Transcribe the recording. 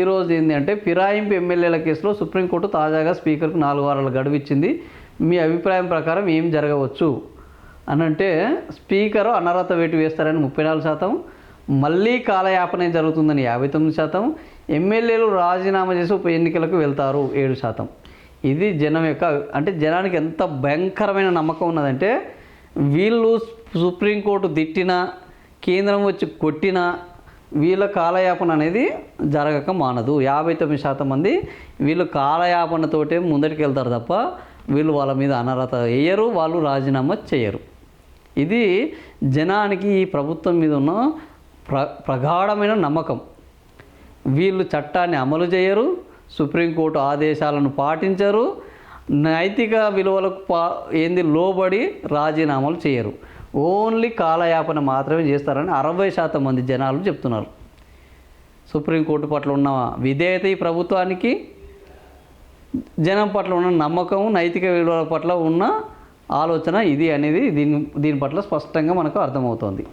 ఈరోజు ఏంటంటే ఫిరాయింపు ఎమ్మెల్యేల కేసులో సుప్రీంకోర్టు తాజాగా స్పీకర్కు 4 వారాల గడువు ఇచ్చింది. మీ అభిప్రాయం ప్రకారం ఏం జరగవచ్చు అని అంటే, స్పీకరు అనర్హత వేటు వేస్తారని 34%, మళ్ళీ కాలయాపన జరుగుతుందని 59%, ఎమ్మెల్యేలు రాజీనామా చేసి ఉప ఎన్నికలకు వెళ్తారు 7%. ఇది జనం యొక్క, అంటే జనానికి ఎంత భయంకరమైన నమ్మకం ఉన్నదంటే, వీళ్ళు సుప్రీంకోర్టు తిట్టినా, కేంద్రం వచ్చి కొట్టినా వీళ్ళ కాలయాపన అనేది జరగక మానదు. 59% మంది వీళ్ళు కాలయాపనతోటే ముందటికి వెళ్తారు తప్ప వీళ్ళు వాళ్ళ మీద అనర్హత వేయరు, వాళ్ళు రాజీనామా చేయరు. ఇది జనానికి ఈ ప్రభుత్వం మీద ఉన్న ప్రగాఢమైన నమ్మకం. వీళ్ళు చట్టాన్ని అమలు చేయరు, సుప్రీంకోర్టు ఆదేశాలను పాటించరు, నైతిక విలువలకు లోబడి రాజీనామాలు చేయరు. ఓన్లీ కాలయాపన మాత్రమే చేస్తారని 60% మంది జనాలు చెప్తున్నారు. సుప్రీంకోర్టు పట్ల ఉన్న విధేయత, ఈ ప్రభుత్వానికి జనం పట్ల ఉన్న నమ్మకం, నైతిక విలువల పట్ల ఉన్న ఆలోచన ఇది అనేది దీని పట్ల స్పష్టంగా మనకు అర్థమవుతోంది.